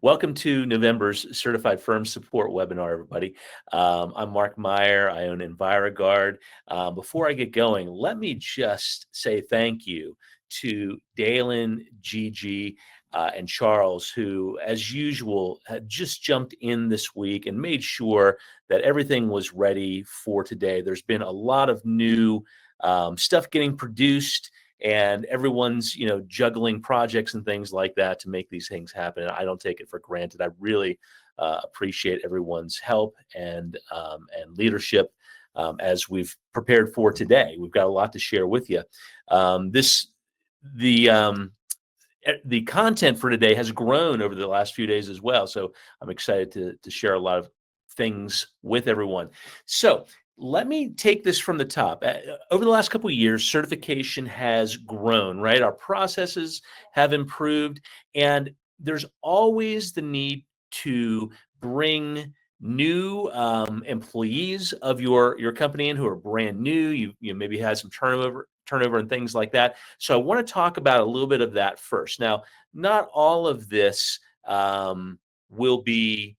Welcome to November's Certified Firm Support webinar, everybody. I'm Mark Meyer. I own EnviroGuard. Before I get going, let me just say thank you to Dalen, Gigi, and Charles, who, as usual, had just jumped in this week and made sure that everything was ready for today. There's been a lot of new stuff getting produced, and everyone's juggling projects and things like that to make these things happen. I don't take it for granted. I really appreciate everyone's help and leadership as we've prepared for today. We've got a lot to share with you. The content for today has grown over the last few days as well, so I'm excited to share a lot of things with everyone. So let me take this from the top. Over the last couple of years, certification has grown, right? Our processes have improved, and there's always the need to bring new employees of your company in who are brand new. You maybe had some turnover and things like that. So I want to talk about a little bit of that first. Now, not all of this will be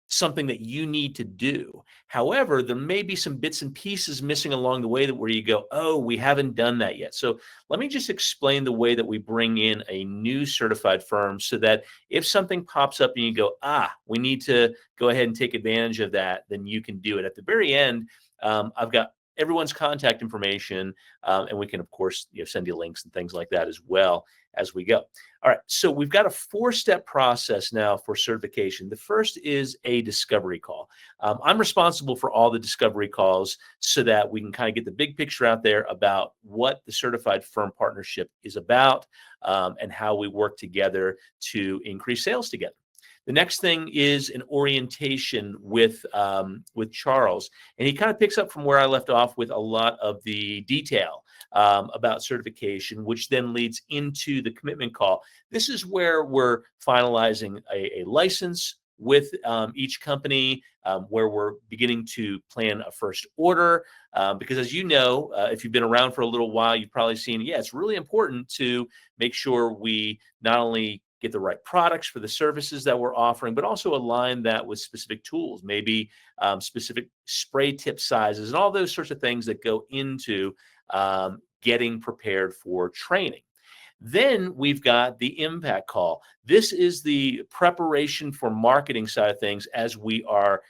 something that you need to do. However, there may be some bits and pieces missing along the way where you go, oh, we haven't done that yet. So let me just explain the way that we bring in a new certified firm so that if something pops up and you go, we need to go ahead and take advantage of that, then you can do it. At the very end, I've got everyone's contact information, and we can, of course, send you links and things like that as well as we go. All right, so we've got a 4-step process now for certification. The first is a discovery call. I'm responsible for all the discovery calls so that we can kind of get the big picture out there about what the certified firm partnership is about and how we work together to increase sales together. The next thing is an orientation with Charles, and he kind of picks up from where I left off with a lot of the detail about certification, which then leads into the commitment call. This is where we're finalizing a license with each company, where we're beginning to plan a first order, because as you know, if you've been around for a little while, you've probably seen, it's really important to make sure we not only get the right products for the services that we're offering, but also align that with specific tools, maybe specific spray tip sizes and all those sorts of things that go into getting prepared for training. Then we've got the impact call. This is the preparation for marketing side of things as we are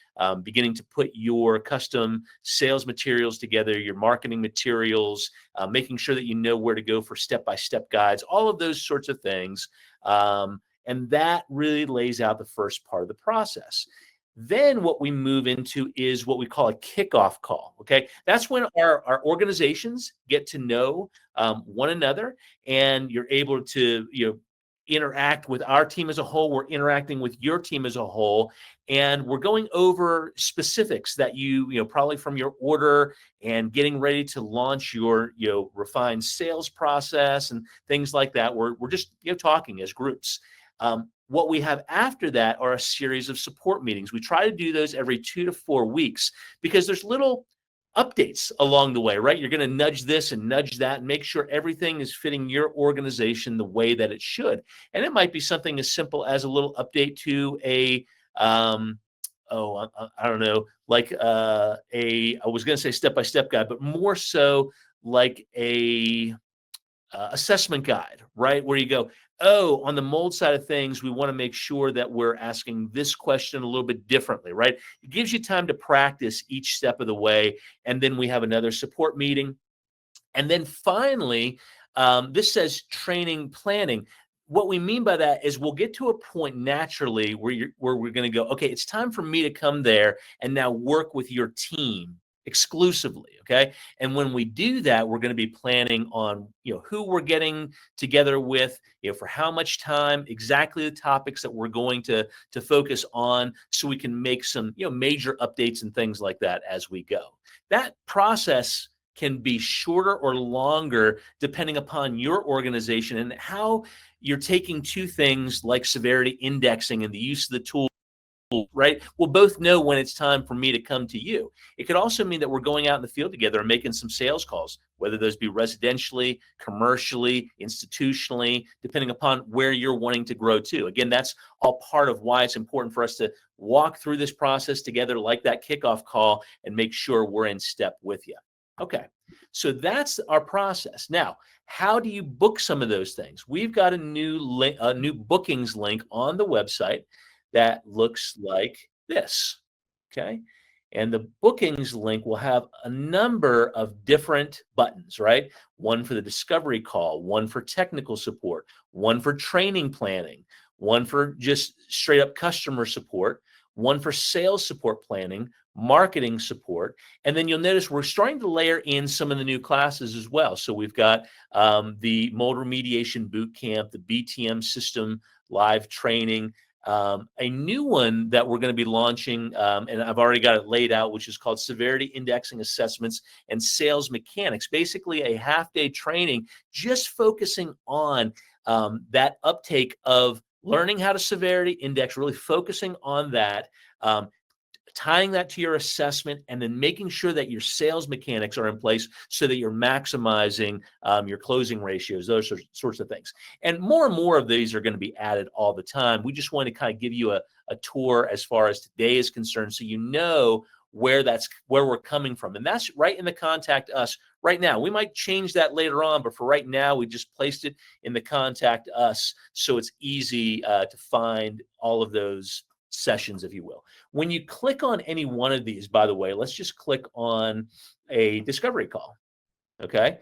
beginning to put your custom sales materials together, your marketing materials, making sure that you know where to go for step-by-step guides, all of those sorts of things. And that really lays out the first part of the process. Then what we move into is what we call a kickoff call. Okay, that's when our organizations get to know one another, and you're able to interact with our team as a whole. We're interacting with your team as a whole, and we're going over specifics that you probably from your order and getting ready to launch your refined sales process and things like that. We're just talking as groups. What we have after that are a series of support meetings. We try to do those every 2 to 4 weeks because there's little updates along the way, right? You're going to nudge this and nudge that and make sure everything is fitting your organization the way that it should. And it might be something as simple as a little update to a I don't know, like I was going to say step-by-step guide, but more so like a assessment guide, right? Where you go, on the mold side of things, we want to make sure that we're asking this question a little bit differently, right? It gives you time to practice each step of the way. And then we have another support meeting. And then finally, this says training planning. What we mean by that is we'll get to a point naturally where we're going to go, okay, it's time for me to come there and now work with your team exclusively. Okay. And when we do that, we're going to be planning on, who we're getting together with, for how much time, exactly the topics that we're going to focus on, so we can make some, major updates and things like that as we go. That process can be shorter or longer depending upon your organization and how you're taking to things like severity indexing and the use of the tools right? We'll both know when it's time for me to come to you. It could also mean that we're going out in the field together and making some sales calls, whether those be residentially, commercially, institutionally, depending upon where you're wanting to grow to. Again, that's all part of why it's important for us to walk through this process together like that kickoff call and make sure we're in step with you. Okay, so that's our process. Now, how do you book some of those things? We've got a new link, a new bookings link on the website that looks like this. Okay, and the bookings link will have a number of different buttons, right? One for the discovery call, one for technical support, one for training planning, one for just straight up customer support, one for sales support planning, marketing support. And then you'll notice we're starting to layer in some of the new classes as well. So we've got the mold remediation boot camp, the BTM system live training, a new one that we're going to be launching, and I've already got it laid out, which is called Severity Indexing Assessments and Sales Mechanics. Basically, a half-day training just focusing on that uptake of learning how to severity index, really focusing on that, tying that to your assessment, and then making sure that your sales mechanics are in place so that you're maximizing your closing ratios, those sorts of things. And more of these are going to be added all the time. We just want to kind of give you a tour as far as today is concerned, so you know where we're coming from. And that's right in the contact us right now. We might change that later on, but for right now, we just placed it in the contact us so it's easy to find all of those sessions, if you will. When you click on any one of these, by the way, let's just click on a discovery call. Okay.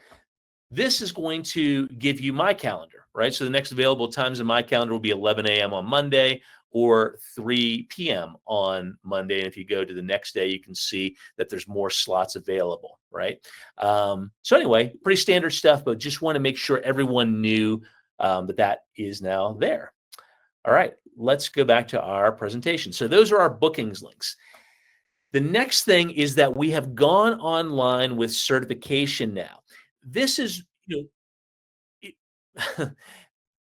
This is going to give you my calendar, right? So the next available times in my calendar will be 11 a.m. on Monday or 3 p.m. on Monday. And if you go to the next day, you can see that there's more slots available, right? So anyway, pretty standard stuff, but just want to make sure everyone knew that is now there. All right, let's go back to our presentation. So those are our bookings links. The next thing is that we have gone online with certification now. This is,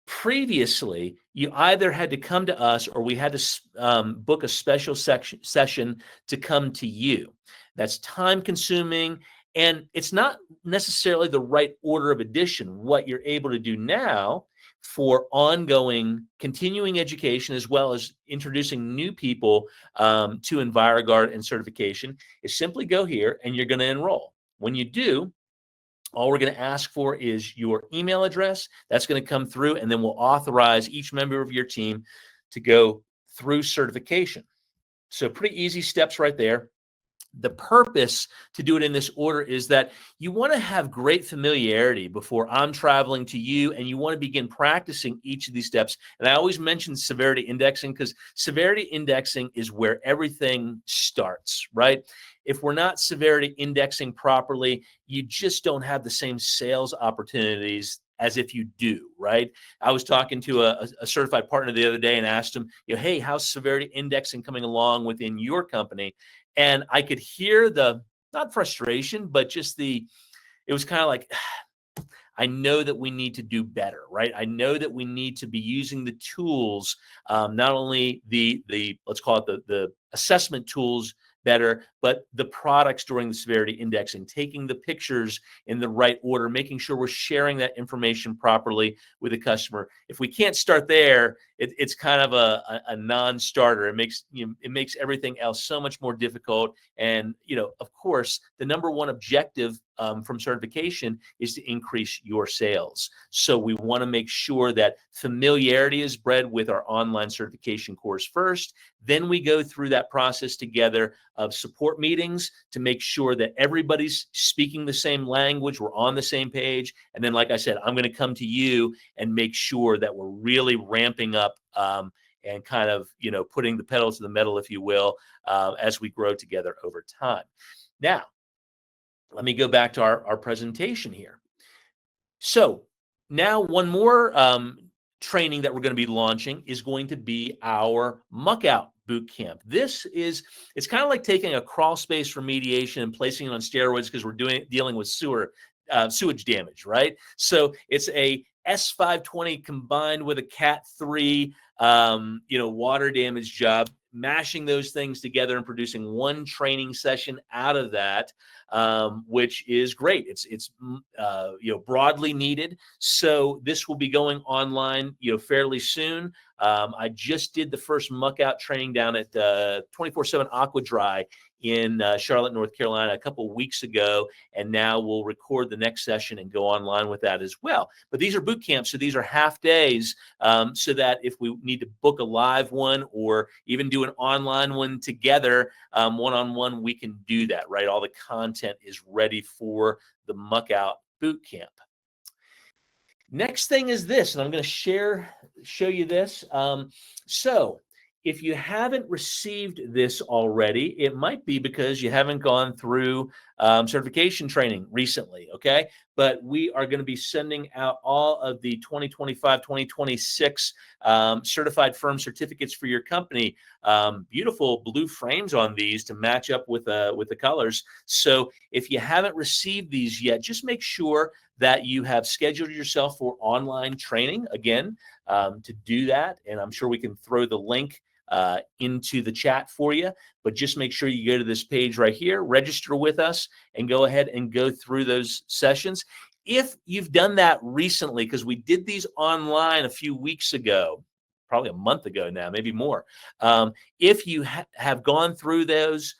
previously, you either had to come to us or we had to book a special session to come to you. That's time consuming, and it's not necessarily the right order of addition. What you're able to do now for ongoing continuing education, as well as introducing new people to EnviroGuard and certification, is simply go here and you're going to enroll. When you do, all we're going to ask for is your email address. That's going to come through, and then we'll authorize each member of your team to go through certification. So pretty easy steps right there. The purpose to do it in this order is that you want to have great familiarity before I'm traveling to you, and you want to begin practicing each of these steps. And I always mention severity indexing because severity indexing is where everything starts, right? If we're not severity indexing properly, you just don't have the same sales opportunities as if you do, right? I was talking to a certified partner the other day and asked him, hey, how's severity indexing coming along within your company? And I could hear not frustration, but just it was kind of like, I know that we need to do better, right? I know that we need to be using the tools, not only the let's call it the assessment tools better, but the products during the severity indexing, taking the pictures in the right order, making sure we're sharing that information properly with the customer. If we can't start there, it's kind of a non-starter. It makes everything else so much more difficult. And of course, the number one objective from certification is to increase your sales. So we want to make sure that familiarity is bred with our online certification course first. Then we go through that process together of support meetings to make sure that everybody's speaking the same language, we're on the same page. And then, like I said, I'm going to come to you and make sure that we're really ramping up and kind of, putting the pedal to the metal, if you will, as we grow together over time. Now, let me go back to our presentation here. So now one more training that we're going to be launching is going to be our Muck-Out boot camp. It's kind of like taking a crawl space remediation and placing it on steroids because we're dealing with sewage damage, right? So it's a S520 combined with a Cat 3, water damage job, mashing those things together and producing one training session out of that, which is great. It's broadly needed. So this will be going online, fairly soon. I just did the first Muck-Out training down at 24/7 Aqua Dry in Charlotte, North Carolina, a couple of weeks ago, and now we'll record the next session and go online with that as well. But these are boot camps, so these are half days, so that if we need to book a live one or even do an online one together, one-on-one, we can do that, right? All the content is ready for the Muck-Out boot camp. Next thing is this, and I'm going to show you this. So if you haven't received this already, it might be because you haven't gone through certification training recently, okay? But we are going to be sending out all of the 2025, 2026 certified firm certificates for your company. Beautiful blue frames on these to match up with the colors. So if you haven't received these yet, just make sure that you have scheduled yourself for online training again to do that. And I'm sure we can throw the link into the chat for you, but just make sure you go to this page right here, register with us, and go ahead and go through those sessions. If you've done that recently, because we did these online a few weeks ago, probably a month ago now, maybe more. If you have gone through those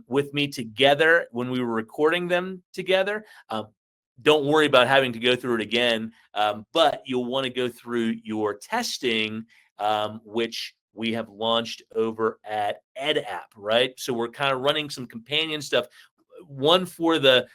with me together when we were recording them together, don't worry about having to go through it again, but you'll want to go through your testing, which we have launched over at EdApp, right? So we're kind of running some companion stuff, one for the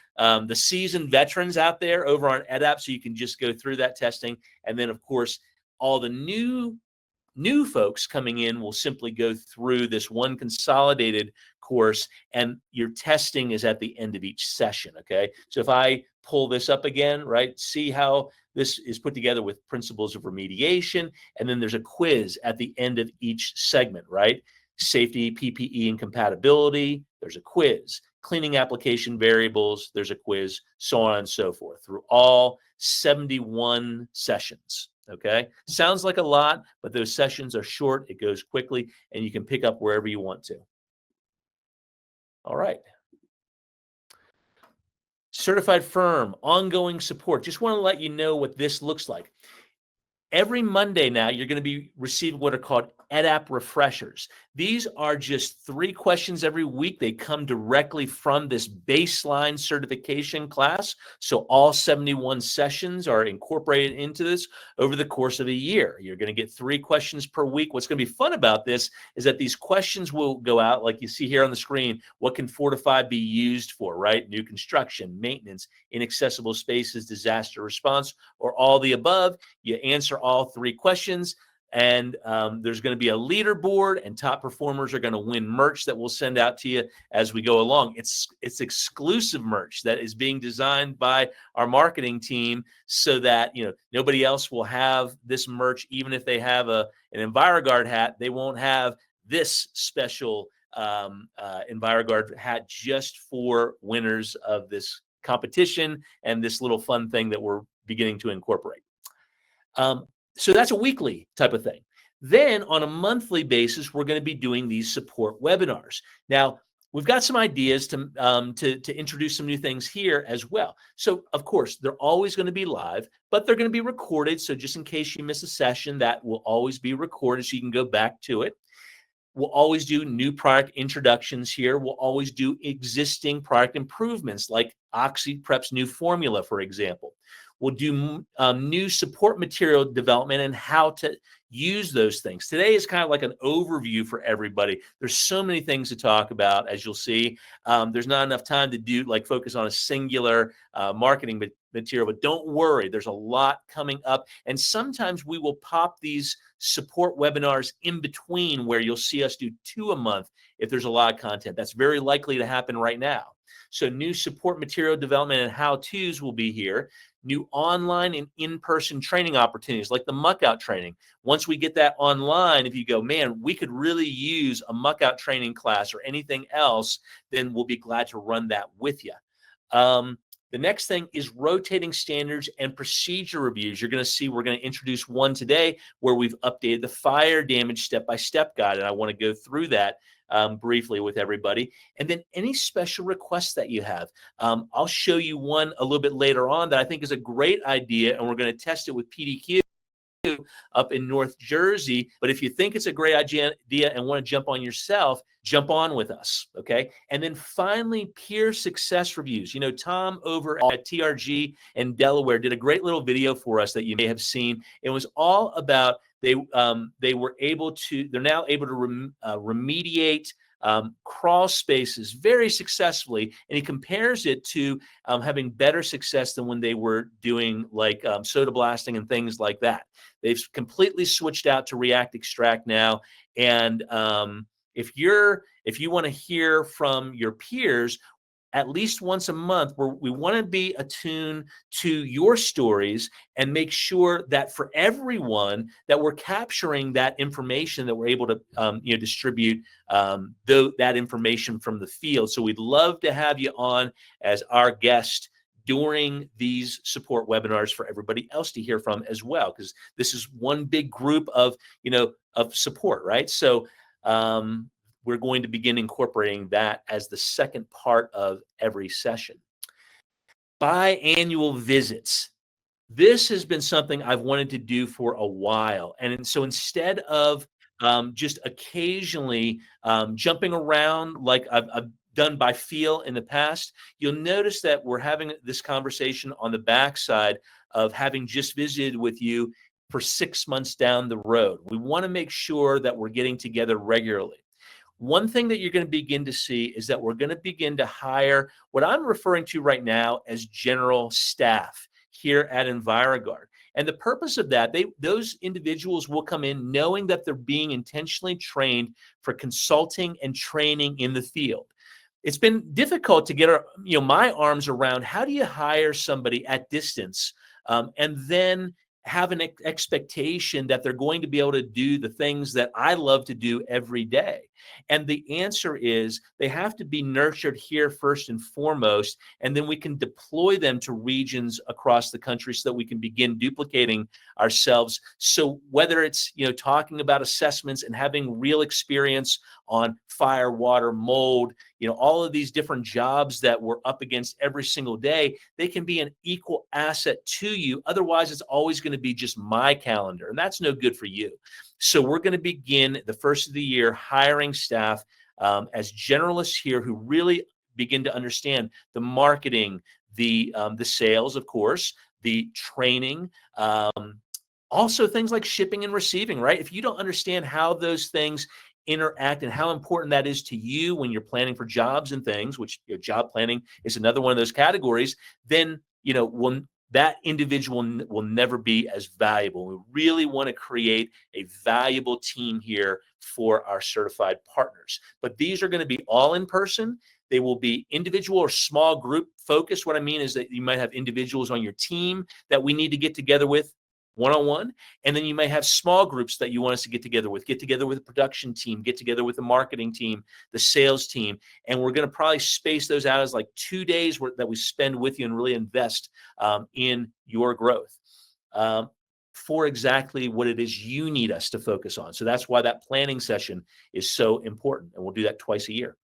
seasoned veterans out there over on EdApp, so you can just go through that testing. And then, of course, all the new folks coming in will simply go through this one consolidated course, and your testing is at the end of each session, okay? So if I pull this up again, right, see how this is put together with principles of remediation, and then there's a quiz at the end of each segment, right? Safety, PPE, and compatibility, there's a quiz. Cleaning application variables, there's a quiz, so on and so forth, through all 71 sessions. Okay, sounds like a lot, but those sessions are short, it goes quickly, and you can pick up wherever you want to. All right. Certified firm, ongoing support. Just want to let you know what this looks like. Every Monday now, you're going to be receiving what are called EdApp refreshers. These are just 3 questions every week. They come directly from this baseline certification class. So all 71 sessions are incorporated into this over the course of a year. You're going to get 3 questions per week. What's going to be fun about this is that these questions will go out, like you see here on the screen. What can Fortify be used for, right? New construction, maintenance, inaccessible spaces, disaster response, or all the above. You answer all 3 questions. And there's going to be a leaderboard, and top performers are going to win merch that we'll send out to you as we go along. It's exclusive merch that is being designed by our marketing team, so that nobody else will have this merch. Even if they have an EnviroGuard hat, they won't have this special EnviroGuard hat just for winners of this competition and this little fun thing that we're beginning to incorporate. So that's a weekly type of thing. Then on a monthly basis, we're going to be doing these support webinars. Now, we've got some ideas to introduce some new things here as well. So, of course, they're always going to be live, but they're going to be recorded. So just in case you miss a session, that will always be recorded so you can go back to it. We'll always do new product introductions here. We'll always do existing product improvements, like OxyPrep's new formula, for example. We'll do new support material development and how to use those things. Today is kind of like an overview for everybody. There's so many things to talk about, as you'll see. There's not enough time to focus on a singular marketing material, but don't worry, there's a lot coming up. And sometimes we will pop these support webinars in between, where you'll see us do 2 a month if there's a lot of content. That's very likely to happen right now. So new support material development and how-tos will be here. New online and in-person training opportunities, like the Muck-Out training. Once we get that online, if you go, man, we could really use a Muck-Out training class or anything else, then we'll be glad to run that with you. The next thing is rotating standards and procedure reviews. You're going to see we're going to introduce one today where we've updated the fire damage step-by-step guide, and I want to go through that briefly with everybody. And then any special requests that you have. I'll show you one a little bit later on that I think is a great idea, and we're going to test it with PDQ up in North Jersey. But if you think it's a great idea and want to jump on yourself, jump on with us, okay? And then finally, peer success reviews. You know, Tom over at TRG in Delaware did a great little video for us that you may have seen. It was all about they're now able to remediate crawl spaces very successfully, and he compares it to having better success than when they were doing like soda blasting and things like that. They've completely switched out to React Extract now, and if you want to hear from your peers at least once a month, we want to be attuned to your stories and make sure that for everyone that we're capturing that information, that we're able to distribute that information from the field. So we'd love to have you on as our guest during these support webinars for everybody else to hear from as well, because this is one big group of support, right? So we're going to begin incorporating that as the second part of every session. Biannual visits. This has been something I've wanted to do for a while. And so instead of just occasionally jumping around like I've done by feel in the past, you'll notice that we're having this conversation on the backside of having just visited with you for 6 months down the road. We want to make sure that we're getting together regularly. One thing that you're going to begin to see is that we're going to begin to hire what I'm referring to right now as general staff here at EnviroGuard. And the purpose of that, those individuals will come in knowing that they're being intentionally trained for consulting and training in the field. It's been difficult to get my arms around how do you hire somebody at distance and then have an expectation that they're going to be able to do the things that I love to do every day. And the answer is they have to be nurtured here first and foremost, and then we can deploy them to regions across the country so that we can begin duplicating ourselves. So whether it's talking about assessments and having real experience on fire, water, mold, all of these different jobs that we're up against every single day, they can be an equal asset to you. Otherwise, it's always going to be just my calendar, and that's no good for you. So we're going to begin the first of the year hiring staff as generalists here who really begin to understand the marketing, the sales, of course, the training, also things like shipping and receiving, right? If you don't understand how those things interact and how important that is to you when you're planning for jobs and things, which job planning is another one of those categories, then that individual will never be as valuable. We really want to create a valuable team here for our certified partners. But these are going to be all in person. They will be individual or small group focused. What I mean is that you might have individuals on your team that we need to get together with one-on-one, and then you may have small groups that you want us to get together with the production team, get together with the marketing team, the sales team, and we're going to probably space those out as like 2 days that we spend with you and really invest in your growth for exactly what it is you need us to focus on. So that's why that planning session is so important, and we'll do that twice a year.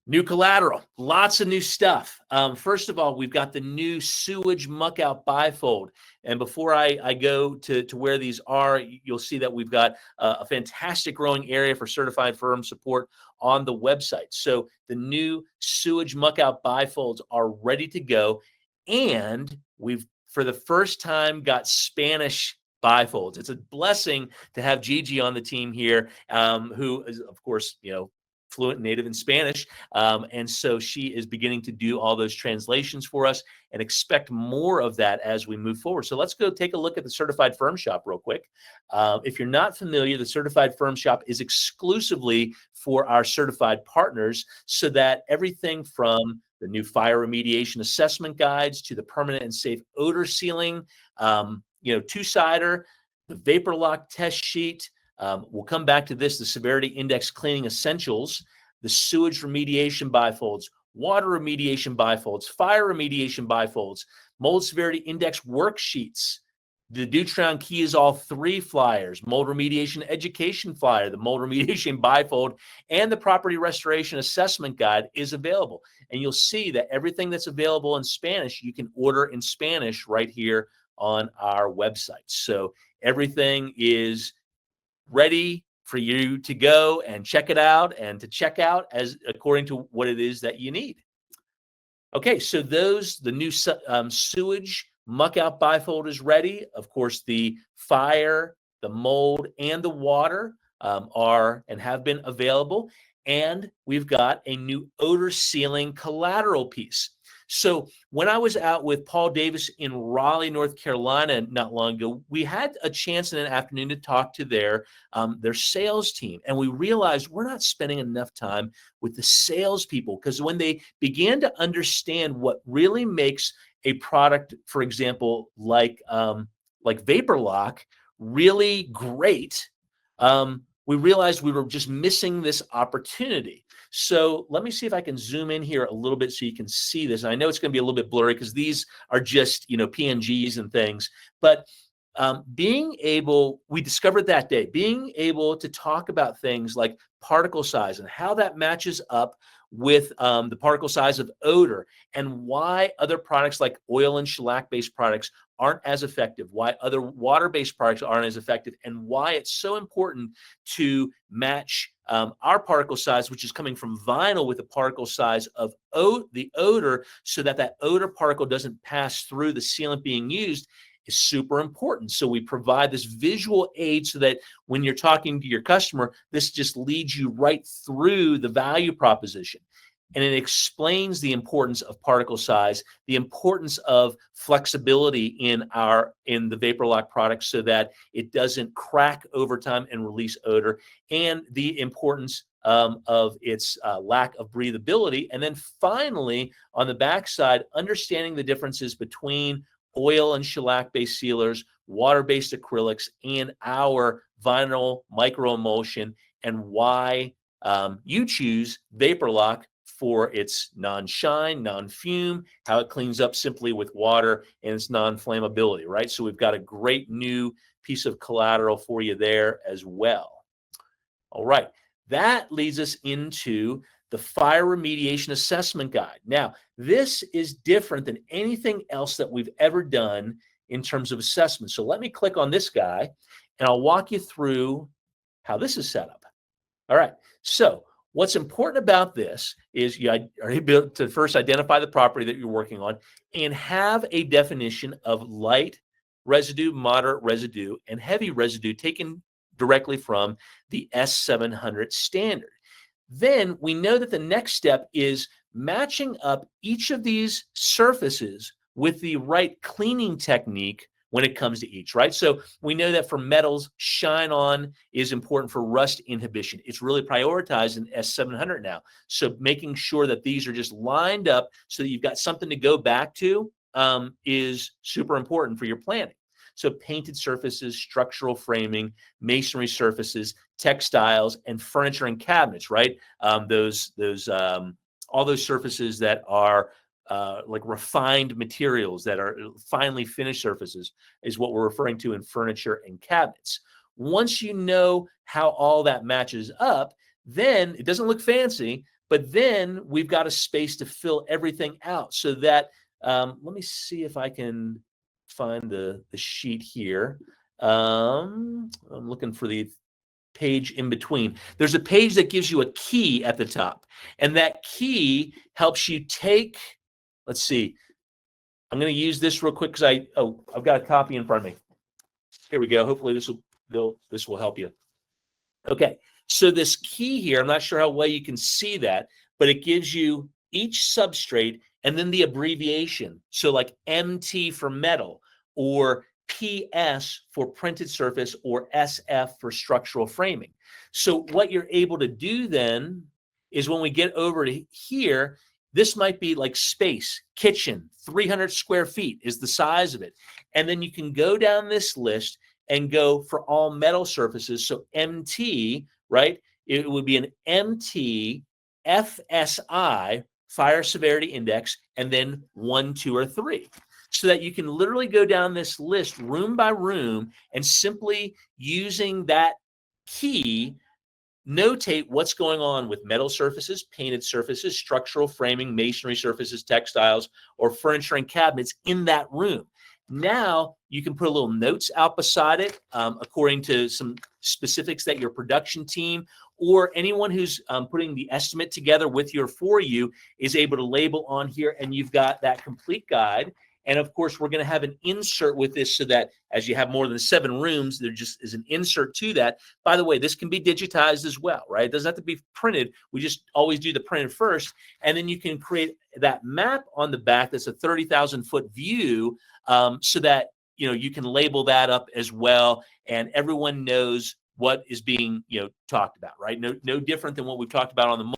New collateral, lots of new stuff. First of all, we've got the new Sewage Muck-Out Bifold. And before I go to where these are, you'll see that we've got a fantastic growing area for certified firm support on the website. So the new Sewage Muck-Out Bifolds are ready to go. And we've, for the first time, got Spanish bifolds. It's a blessing to have Gigi on the team here, who is, of course, fluent native in Spanish. And so she is beginning to do all those translations for us, and expect more of that as we move forward. So let's go take a look at the Certified Firm Shop real quick. If you're not familiar, the Certified Firm Shop is exclusively for our certified partners, so that everything from the new fire remediation assessment guides to the permanent and safe odor sealing, two-sider, the vapor lock test sheet, we'll come back to this, the Severity Index Cleaning Essentials, the Sewage Remediation Bifolds, water remediation bifolds, fire remediation bifolds, mold severity index worksheets, the Deuteron Key is all 3 flyers, mold remediation education flyer, the mold remediation bifold, and the property restoration assessment guide is available. And you'll see that everything that's available in Spanish, you can order in Spanish right here on our website. So everything is ready for you to go and check it out and to check out as according to what it is that you need. Okay, so the new sewage Muck-Out bifold is ready. Of course, the fire, the mold, and the water are and have been available. And we've got a new odor sealing collateral piece. So when I was out with Paul Davis in Raleigh, North Carolina, not long ago, we had a chance in an afternoon to talk to their sales team, and we realized we're not spending enough time with the salespeople, because when they began to understand what really makes a product, for example, like Vapor Lock, really great, we realized we were just missing this opportunity. So let me see if I can zoom in here a little bit so you can see this. And I know it's going to be a little bit blurry because these are just, PNGs and things. But we discovered that day, being able to talk about things like particle size and how that matches up with the particle size of odor, and why other products like oil and shellac-based products aren't as effective, why other water-based products aren't as effective, and why it's so important to match our particle size, which is coming from vinyl, with the particle size of the odor, so that odor particle doesn't pass through the sealant being used, is super important. So we provide this visual aid so that when you're talking to your customer, this just leads you right through the value proposition. And it explains the importance of particle size, the importance of flexibility in the Vapor Lock product so that it doesn't crack over time and release odor, and the importance of its lack of breathability. And then finally, on the backside, understanding the differences between oil and shellac-based sealers, water-based acrylics, and our vinyl microemulsion, and why you choose Vapor Lock for its non-shine, non-fume, how it cleans up simply with water, and its non-flammability, right? So we've got a great new piece of collateral for you there as well. All right, that leads us into the fire remediation assessment guide. Now, this is different than anything else that we've ever done in terms of assessment. So let me click on this guy, and I'll walk you through how this is set up. All right, so what's important about this is you are able to first identify the property that you're working on and have a definition of light residue, moderate residue, and heavy residue taken directly from the S700 standard. Then we know that the next step is matching up each of these surfaces with the right cleaning technique when it comes to each, right? So we know that for metals, shine on is important for rust inhibition. It's really prioritized in S700 now. So making sure that these are just lined up so that you've got something to go back to is super important for your planning. So painted surfaces, structural framing, masonry surfaces, textiles, and furniture and cabinets, right? All those surfaces that are like refined materials, that are finely finished surfaces, is what we're referring to in furniture and cabinets. Once you know how all that matches up, then it doesn't look fancy, but then we've got a space to fill everything out so that, let me see if I can find the sheet here. I'm looking for the page in between. There's a page that gives you a key at the top, and that key helps you take, let's see, I'm going to use this real quick because I've got a copy in front of me. Here we go. Hopefully this will help you. Okay, so this key here, I'm not sure how well you can see that, but it gives you each substrate and then the abbreviation. So like MT for metal, or PS for printed surface, or SF for structural framing. So what you're able to do then is, when we get over to here, this might be like space, kitchen, 300 square feet is the size of it. And then you can go down this list and go for all metal surfaces. So MT, right? It would be an MT FSI fire severity index, and then 1, 2, or 3. So that you can literally go down this list room by room and simply using that key notate what's going on with metal surfaces, painted surfaces, structural framing, masonry surfaces, textiles, or furniture and cabinets in that room. Now you can put a little notes out beside it according to some specifics that your production team or anyone who's putting the estimate together with you or for you is able to label on here, and you've got that complete guide. And of course, we're going to have an insert with this so that as you have more than 7 rooms, there just is an insert to that. By the way, this can be digitized as well, right? It doesn't have to be printed. We just always do the printed first. And then you can create that map on the back that's a 30,000-foot view so that you can label that up as well. And everyone knows what is being talked about, right? No different than what we've talked about on the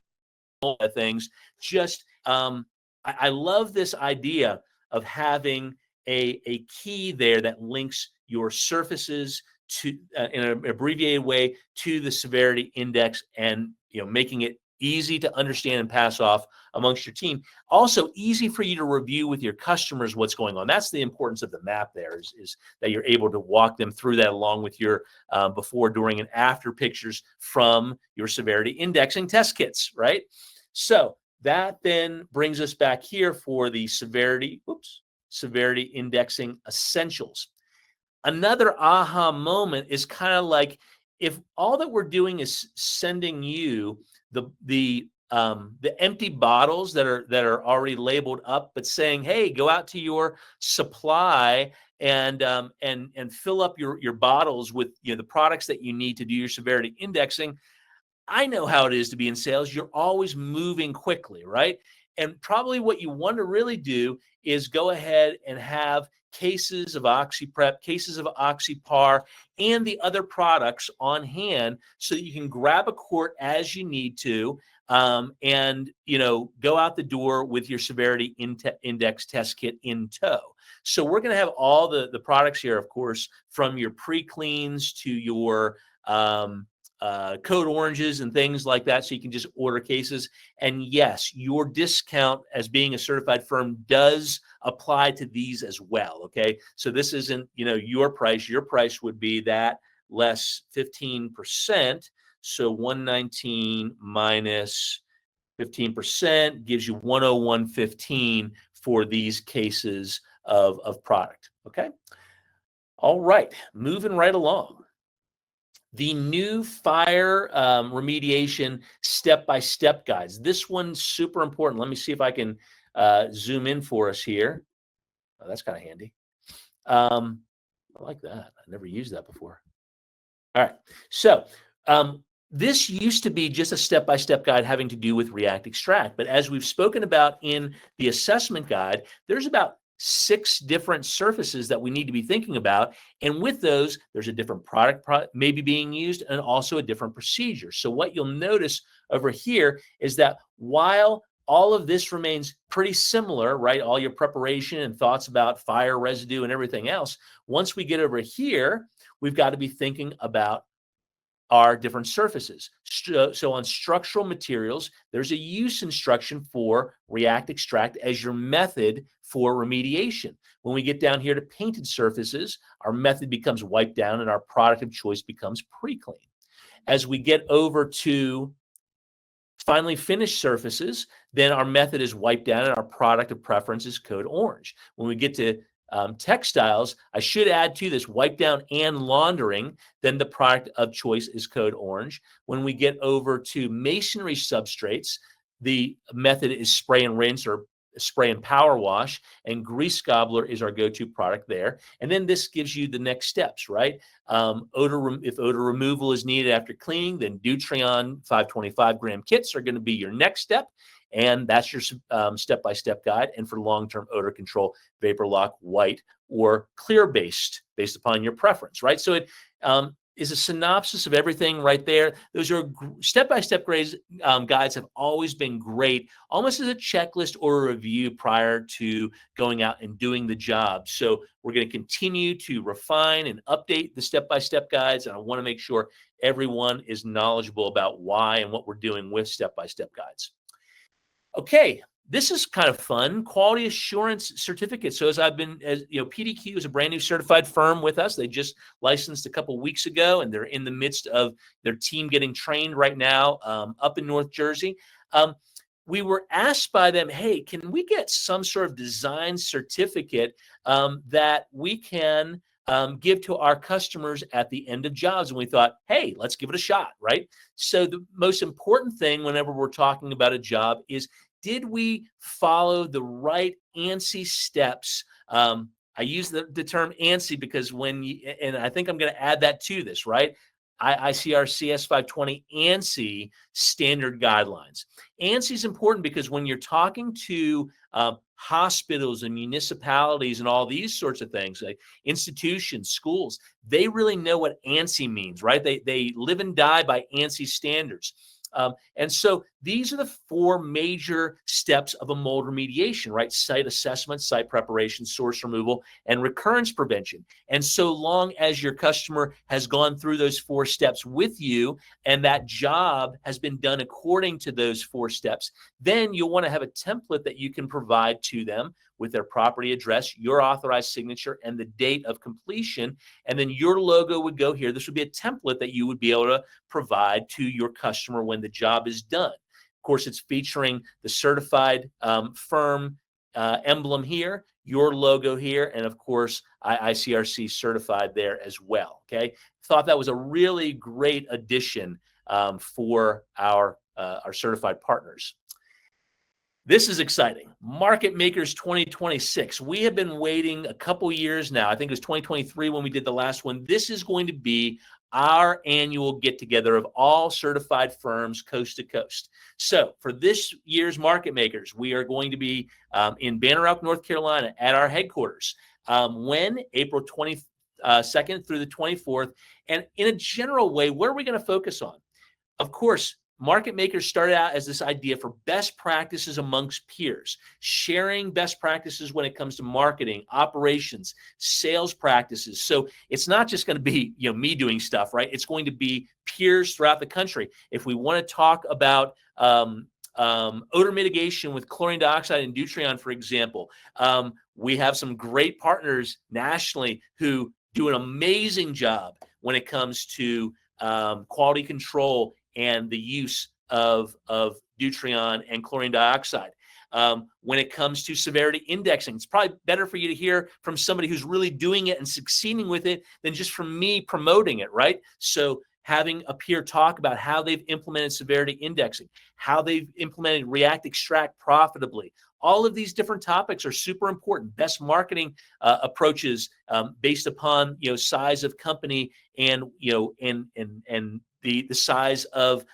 mobile things. Just I love this idea of having a key there that links your surfaces to in an abbreviated way to the severity index, and making it easy to understand and pass off amongst your team. Also easy for you to review with your customers what's going on. That's the importance of the map there, is that you're able to walk them through that along with your before, during, and after pictures from your severity indexing test kits, right? So that then brings us back here for the severity indexing essentials. Another aha moment is kind of like if all that we're doing is sending you the empty bottles that are already labeled up, but saying, hey, go out to your supply and fill up your bottles with the products that you need to do your severity indexing. I know how it is to be in sales. You're always moving quickly, right? And probably what you want to really do is go ahead and have cases of OxyPrep, cases of OxyPar, and the other products on hand so that you can grab a quart as you need to, and go out the door with your severity index test kit in tow. So we're going to have all the products here, of course, from your pre-cleans to your code oranges and things like that, so you can just order cases. And yes, your discount as being a certified firm does apply to these as well. Okay, so this isn't your price. Your price would be that less 15%. So 119 minus 15% gives you 101.15 for these cases of product. Okay, all right, moving right along. The new fire remediation step-by-step guides. This one's super important. Let me see if I can zoom in for us here. Oh, that's kind of handy. I like that. I never used that before. All right. So this used to be just a step-by-step guide having to do with React Extract. But as we've spoken about in the assessment guide, there's about 6 different surfaces that we need to be thinking about. And with those, there's a different product maybe being used and also a different procedure. So what you'll notice over here is that while all of this remains pretty similar, right? All your preparation and thoughts about fire residue and everything else, once we get over here, we've got to be thinking about are different surfaces. So on structural materials, there's a use instruction for React Extract as your method for remediation. When we get down here to painted surfaces, our method becomes wipe down and our product of choice becomes pre-clean. As we get over to finally finished surfaces, then our method is wipe down and our product of preference is code orange. When we get to textiles, I should add to this wipe down and laundering, then the product of choice is code orange. When we get over to masonry substrates, the method is spray and rinse or spray and power wash, and grease gobbler is our go-to product there. And then this gives you the next steps, right? If odor removal is needed after cleaning, then Deutrion 525 gram kits are going to be your next step. And that's your step-by-step guide. And for long-term odor control, vapor lock, white, or clear based upon your preference, right? So it is a synopsis of everything right there. Those are step-by-step guides have always been great, almost as a checklist or a review prior to going out and doing the job. So we're going to continue to refine and update the step-by-step guides. And I want to make sure everyone is knowledgeable about why and what we're doing with step-by-step guides. Okay, This is kind of fun, quality assurance certificate. So as PDQ is a brand new certified firm with us. They just licensed a couple weeks ago, and they're in the midst of their team getting trained right now up in North Jersey. We were asked by them, hey, can we get some sort of design certificate that we can give to our customers at the end of jobs? And we thought, hey, let's give it a shot, right? So the most important thing whenever we're talking about a job is, did we follow the right ANSI steps? I use the term ANSI because and I think I'm going to add that to this, right? ICR CS 520 ANSI standard guidelines. ANSI is important because when you're talking to hospitals and municipalities and all these sorts of things, like institutions, schools, they really know what ANSI means, right? They live and die by ANSI standards. And so these are the 4 major steps of a mold remediation, right? Site assessment, site preparation, source removal, and recurrence prevention. And so long as your customer has gone through those 4 steps with you, and that job has been done according to those 4 steps, then you'll want to have a template that you can provide to them with their property address, your authorized signature, and the date of completion. And then your logo would go here. This would be a template that you would be able to provide to your customer when the job is done. Of course, it's featuring the certified firm emblem here, your logo here, and of course, ICRC certified there as well. Okay, thought that was a really great addition for our certified partners. This is exciting. Market Makers 2026. We have been waiting a couple years now. I think it was 2023 when we did the last one. This is going to be our annual get-together of all certified firms coast to coast. So for this year's Market Makers, we are going to be in Banner Elk, North Carolina at our headquarters. When? April 22nd through the 24th. And in a general way, what are we going to focus on? Of course, Market Makers started out as this idea for best practices amongst peers, sharing best practices when it comes to marketing, operations, sales practices. So it's not just going to be me doing stuff, right? It's going to be peers throughout the country. If we want to talk about odor mitigation with chlorine dioxide and Deuterion, for example, we have some great partners nationally who do an amazing job when it comes to quality control and the use of Deuterion and chlorine dioxide. When it comes to severity indexing, it's probably better for you to hear from somebody who's really doing it and succeeding with it than just from me promoting it, right? So having a peer talk about how they've implemented severity indexing, how they've implemented React Extract profitably. All of these different topics are super important. Best marketing approaches based upon size of company and the size of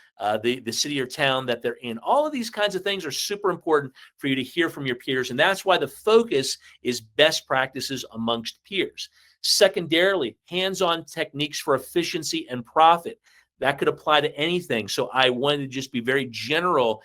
the city or town that they're in. All of these kinds of things are super important for you to hear from your peers, and that's why the focus is best practices amongst peers. Secondarily, hands-on techniques for efficiency and profit. That could apply to anything. So I wanted to just be very general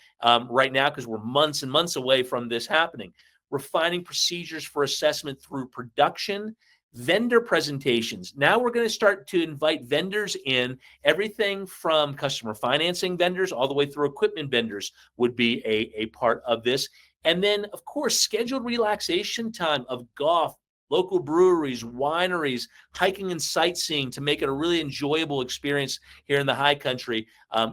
right now because we're months and months away from this happening. Refining procedures for assessment through production. Vendor presentations. Now we're going to start to invite vendors in. Everything from customer financing vendors all the way through equipment vendors would be a part of this. And then, of course, scheduled relaxation time of golf, local breweries, wineries, hiking and sightseeing to make it a really enjoyable experience here in the high country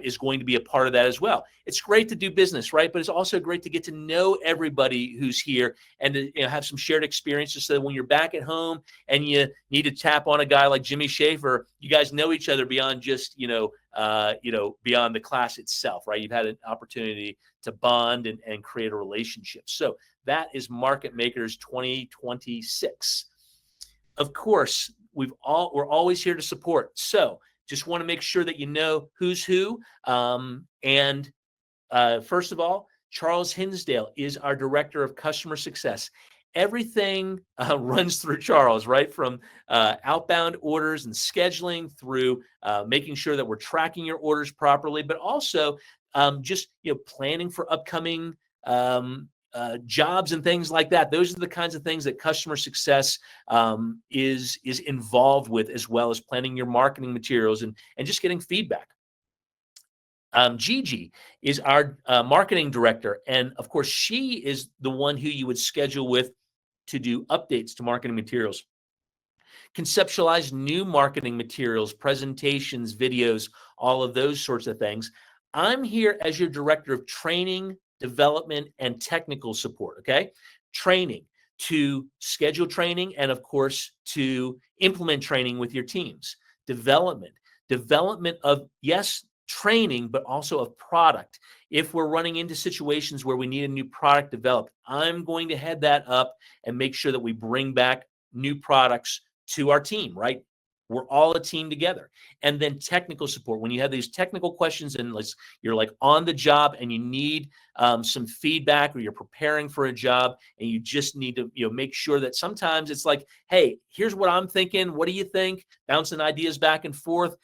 is going to be a part of that as well. It's great to do business, right? But it's also great to get to know everybody who's here and to have some shared experiences so that when you're back at home and you need to tap on a guy like Jimmy Schaefer, you guys know each other beyond just, beyond the class itself, right? You've had an opportunity to bond and create a relationship. So that is Market Makers 2026. Of course, we're always here to support. So just want to make sure that you know who's who. First of all, Charles Hinsdale is our Director of Customer Success. Everything runs through Charles, right? From outbound orders and scheduling through making sure that we're tracking your orders properly, but also just planning for upcoming jobs and things like that. Those are the kinds of things that customer success is involved with, as well as planning your marketing materials and just getting feedback. Gigi is our marketing director. And of course, she is the one who you would schedule with to do updates to marketing materials, conceptualize new marketing materials, presentations, videos, all of those sorts of things. I'm here as your director of training, development, and technical support. Okay. Training, to schedule training, and of course, to implement training with your teams. Development, development of, yes, training, but also of product. If we're running into situations where we need a new product developed, I'm going to head that up and make sure that we bring back new products to our team, right? We're all a team together. And then technical support. When you have these technical questions and you're like on the job and you need some feedback, or you're preparing for a job and you just need to make sure that sometimes it's like, hey, here's what I'm thinking. What do you think? Bouncing ideas back and forth.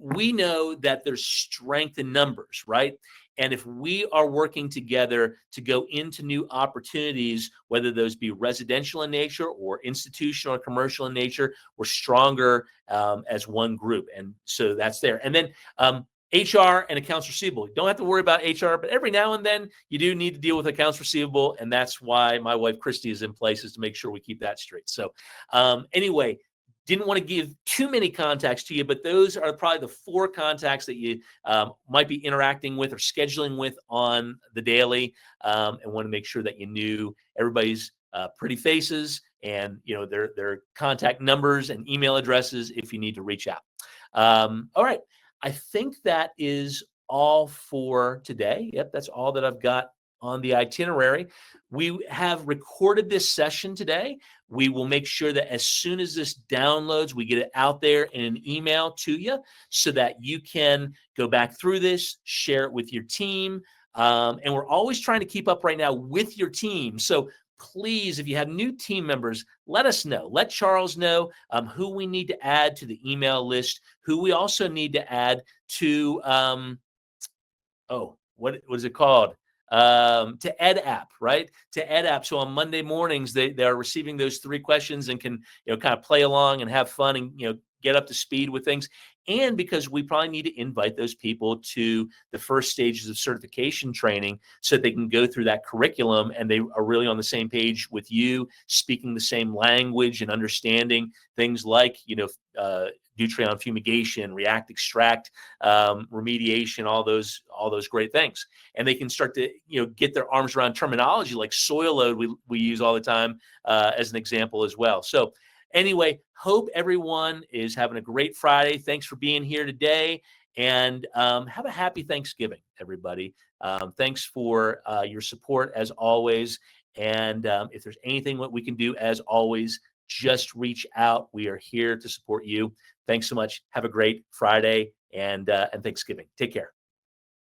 We know that there's strength in numbers, right? And if we are working together to go into new opportunities, whether those be residential in nature or institutional or commercial in nature, we're stronger as one group. And so that's there. And then HR and accounts receivable. You don't have to worry about HR, but every now and then you do need to deal with accounts receivable. And that's why my wife, Christy, is in place, is to make sure we keep that straight. So anyway, didn't want to give too many contacts to you, but those are probably the 4 contacts that you might be interacting with or scheduling with on the daily, and want to make sure that you knew everybody's pretty faces and their contact numbers and email addresses if you need to reach out. All right, I think that is all for today. Yep, that's all that I've got on the itinerary. We have recorded this session today. We will make sure that as soon as this downloads, we get it out there in an email to you so that you can go back through this, share it with your team. And we're always trying to keep up right now with your team. So please, if you have new team members, let us know. Let Charles know who we need to add to the email list, who we also need to add to, what is it called? To EdApp, right? To EdApp. So on Monday mornings, they are receiving those 3 questions and can kind of play along and have fun and get up to speed with things. And because we probably need to invite those people to the first stages of certification training so that they can go through that curriculum and they are really on the same page with you, speaking the same language and understanding things like Nutrient fumigation, react, extract, remediation, all those great things. And they can start to get their arms around terminology like soil load we use all the time as an example as well. So anyway, hope everyone is having a great Friday. Thanks for being here today, and have a happy Thanksgiving, everybody. Thanks for your support as always. And if there's anything that we can do, as always, just reach out. We are here to support you. Thanks so much. Have a great Friday and Thanksgiving. Take care.